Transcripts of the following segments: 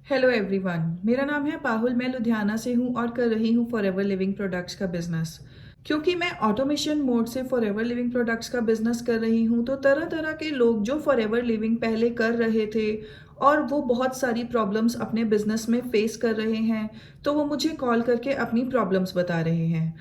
Hello everyone, मेरा नाम है पाहुल। मैं लुधियाना से हूँ और कर रही हूँ फॉरएवर लिविंग प्रोडक्ट्स का बिजनेस। क्योंकि मैं ऑटोमेशन मोड से फॉरएवर लिविंग प्रोडक्ट्स का बिजनेस कर रही हूँ, तो तरह तरह के लोग जो फॉरएवर लिविंग पहले कर रहे थे और वो बहुत सारी प्रॉब्लम्स अपने बिजनेस में फेस कर रहे हैं, तो वो मुझे कॉल करके अपनी प्रॉब्लम्स बता रहे हैं।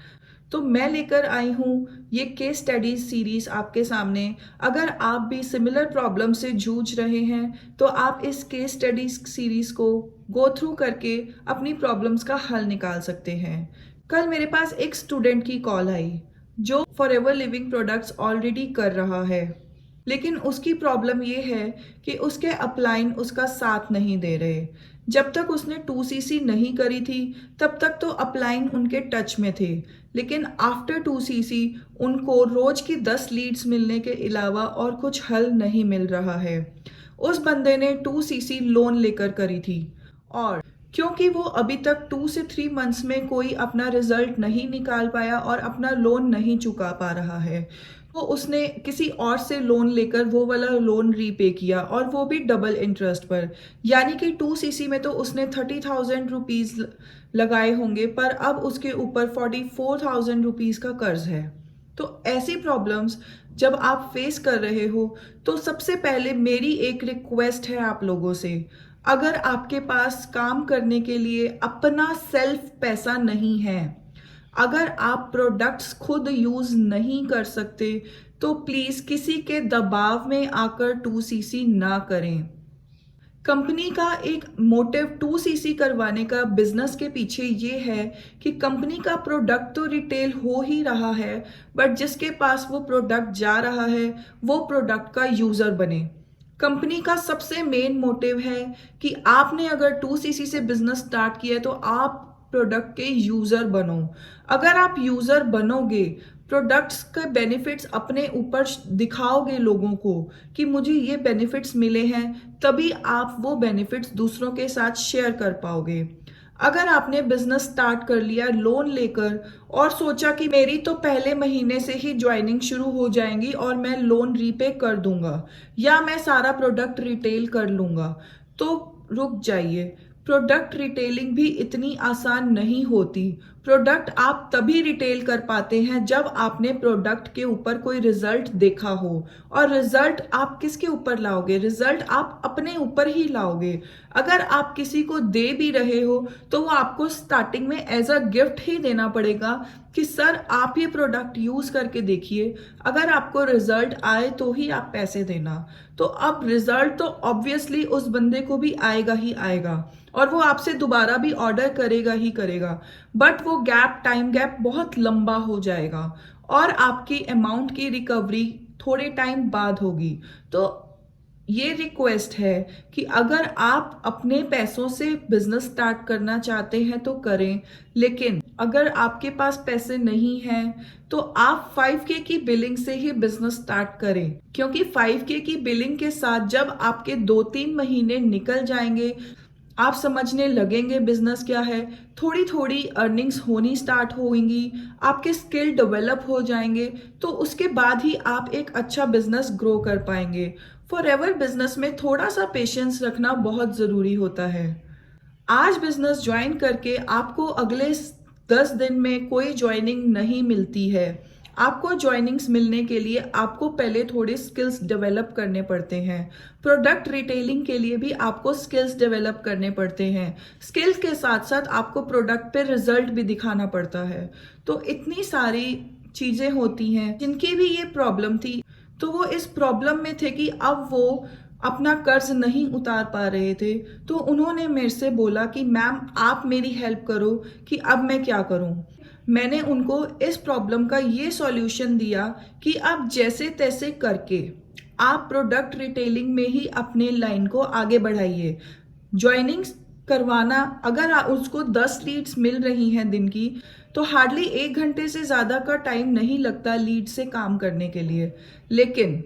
तो मैं लेकर आई हूँ ये केस स्टडीज सीरीज आपके सामने। अगर आप भी सिमिलर प्रॉब्लम से जूझ रहे हैं तो आप इस केस स्टडीज सीरीज को गो थ्रू करके अपनी प्रॉब्लम्स का हल निकाल सकते हैं। कल मेरे पास एक स्टूडेंट की कॉल आई जो फॉरएवर लिविंग प्रोडक्ट्स ऑलरेडी कर रहा है, लेकिन उसकी प्रॉब्लम ये है कि उसके अपलाइन उसका साथ नहीं दे रहे। जब तक उसने 2cc नहीं करी थी तब तक तो अपलाइन उनके टच में थे, लेकिन आफ्टर 2cc उनको रोज की 10 लीड्स मिलने के अलावा और कुछ हल नहीं मिल रहा है। उस बंदे ने 2cc लोन लेकर करी थी और क्योंकि वो अभी तक 2 से 3 मंथ्स में कोई अपना रिजल्ट नहीं निकाल पाया और अपना लोन नहीं चुका पा रहा है, तो उसने किसी और से लोन लेकर वो वाला लोन रीपे किया, और वो भी डबल इंटरेस्ट पर। यानी कि 2cc में तो उसने 30,000 रुपीज लगाए होंगे, पर अब उसके ऊपर 44,000 रुपीज का कर्ज है। तो ऐसी प्रॉब्लम्स जब आप फेस कर रहे हो तो सबसे पहले मेरी एक रिक्वेस्ट है आप लोगों से, अगर आपके पास काम करने के लिए अपना सेल्फ पैसा नहीं है, अगर आप प्रोडक्ट्स खुद यूज नहीं कर सकते, तो प्लीज किसी के दबाव में आकर 2cc ना करें। कंपनी का एक मोटिव 2cc करवाने का बिजनेस के पीछे ये है कि कंपनी का प्रोडक्ट तो रिटेल हो ही रहा है, बट जिसके पास वो प्रोडक्ट जा रहा है वो प्रोडक्ट का यूजर बने। कंपनी का सबसे मेन मोटिव है कि आपने अगर 2cc से बिजनेस स्टार्ट किया है तो आप प्रोडक्ट के यूजर बनो। अगर आप यूजर बनोगे, प्रोडक्ट्स के बेनिफिट्स अपने ऊपर दिखाओगे लोगों को कि मुझे ये बेनिफिट्स मिले हैं, तभी आप वो बेनिफिट्स दूसरों के साथ शेयर कर पाओगे। अगर आपने बिजनेस स्टार्ट कर लिया लोन लेकर और सोचा कि मेरी तो पहले महीने से ही ज्वाइनिंग शुरू हो जाएंगी और मैं लोन रीपे कर दूंगा या मैं सारा प्रोडक्ट रिटेल कर लूंगा, तो रुक जाइए। प्रोडक्ट रिटेलिंग भी इतनी आसान नहीं होती। प्रोडक्ट आप तभी रिटेल कर पाते हैं जब आपने प्रोडक्ट के ऊपर कोई रिजल्ट देखा हो, और रिजल्ट आप किसके ऊपर लाओगे? रिजल्ट आप अपने ऊपर ही लाओगे। अगर आप किसी को दे भी रहे हो तो वो आपको स्टार्टिंग में एज अ गिफ्ट ही देना पड़ेगा कि सर आप ये प्रोडक्ट यूज करके देखिए, अगर आपको रिजल्ट आए तो ही आप पैसे देना। तो अब रिजल्ट तो ऑब्वियसली उस बंदे को भी आएगा ही आएगा और वो आपसे दोबारा भी ऑर्डर करेगा ही करेगा, बट वो टाइम गैप बहुत लंबा हो जाएगा और आपकी अमाउंट की रिकवरी थोड़े टाइम बाद होगी। तो ये रिक्वेस्ट है कि अगर आप अपने पैसों से बिजनेस स्टार्ट करना चाहते हैं तो करें, लेकिन अगर आपके पास पैसे नहीं हैं तो आप 5K की बिलिंग से ही बिजनेस स्टार्ट करें, क्योंकि 5K की बिलिंग के साथ जब आपके 2-3 महीने निकल जाएंगे, आप समझने लगेंगे बिजनेस क्या है, थोड़ी थोड़ी अर्निंग्स होनी स्टार्ट होंगी, आपके स्किल डेवलप हो जाएंगे, तो उसके बाद ही आप एक अच्छा बिजनेस ग्रो कर पाएंगे। फॉरएवर बिजनेस में थोड़ा सा पेशेंस रखना बहुत जरूरी होता है। आज बिजनेस ज्वाइन करके आपको अगले 10 दिन में कोई ज्वाइनिंग नहीं मिलती है। आपको ज्वाइनिंग्स मिलने के लिए आपको पहले थोड़े स्किल्स डेवलप करने पड़ते हैं। प्रोडक्ट रिटेलिंग के लिए भी आपको स्किल्स डेवलप करने पड़ते हैं। स्किल्स के साथ साथ आपको प्रोडक्ट पे रिजल्ट भी दिखाना पड़ता है। तो इतनी सारी चीजें होती हैं जिनकी भी ये प्रॉब्लम थी, तो वो इस प्रॉब्लम में थे कि अब वो अपना कर्ज नहीं उतार पा रहे थे। तो उन्होंने मेरे से बोला कि मैम आप मेरी हेल्प करो कि अब मैं क्या करूं। मैंने उनको इस प्रॉब्लम का ये सॉल्यूशन दिया कि आप जैसे तैसे करके आप प्रोडक्ट रिटेलिंग में ही अपने लाइन को आगे बढ़ाइए। ज्वाइनिंग्स करवाना, अगर उसको 10 लीड्स मिल रही हैं दिन की, तो हार्डली 1 घंटे से ज्यादा का टाइम नहीं लगता लीड से काम करने के लिए। लेकिन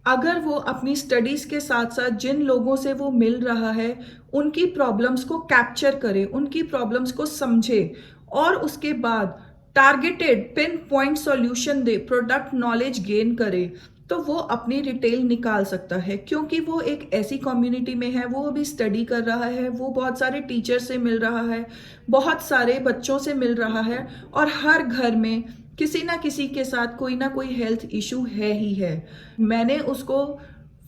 अगर वो अपनी स्टडीज के साथ साथ जिन लोगों से वो मिल रहा है उनकी प्रॉब्लम्स को कैप्चर करे, उनकी प्रॉब्लम्स को समझे और उसके बाद टारगेटेड पिन पॉइंट सॉल्यूशन दे, प्रोडक्ट नॉलेज गेन करे, तो वो अपनी डिटेल निकाल सकता है, क्योंकि वो एक ऐसी कम्युनिटी में है, वो अभी स्टडी कर रहा है, वो बहुत सारे टीचर से मिल रहा है, बहुत सारे बच्चों से मिल रहा है, और हर घर में किसी ना किसी के साथ कोई ना कोई हेल्थ इशू है ही है। मैंने उसको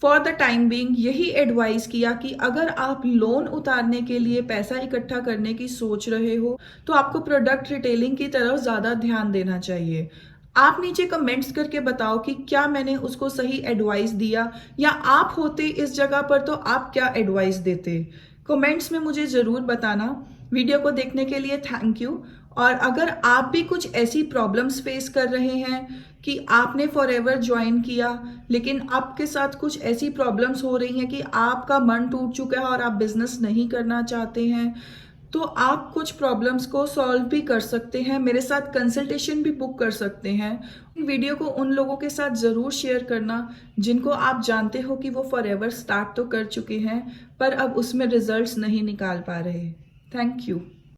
फॉर द टाइम बीइंग यही एडवाइस किया कि अगर आप लोन उतारने के लिए पैसा इकट्ठा करने की सोच रहे हो, तो आपको प्रोडक्ट रिटेलिंग की तरफ ज़्यादा ध्यान देना चाहिए। आप नीचे कमेंट्स करके बताओ कि क्या मैंने उसको सही एडवाइस दिया, या आप होते इस जगह पर तो आप क्या एडवाइस देते। कमेंट्स में मुझे ज़रूर बताना। वीडियो को देखने के लिए थैंक यू। और अगर आप भी कुछ ऐसी प्रॉब्लम्स फेस कर रहे हैं कि आपने फॉरएवर ज्वाइन किया, लेकिन आपके साथ कुछ ऐसी प्रॉब्लम्स हो रही हैं कि आपका मन टूट चुका है और आप बिजनेस नहीं करना चाहते हैं, तो आप कुछ प्रॉब्लम्स को सॉल्व भी कर सकते हैं, मेरे साथ कंसल्टेशन भी बुक कर सकते हैं। वीडियो को उन लोगों के साथ ज़रूर शेयर करना जिनको आप जानते हो कि वो फॉरएवर स्टार्ट तो कर चुके हैं, पर अब उसमें रिजल्ट्स नहीं निकाल पा रहे। Thank you.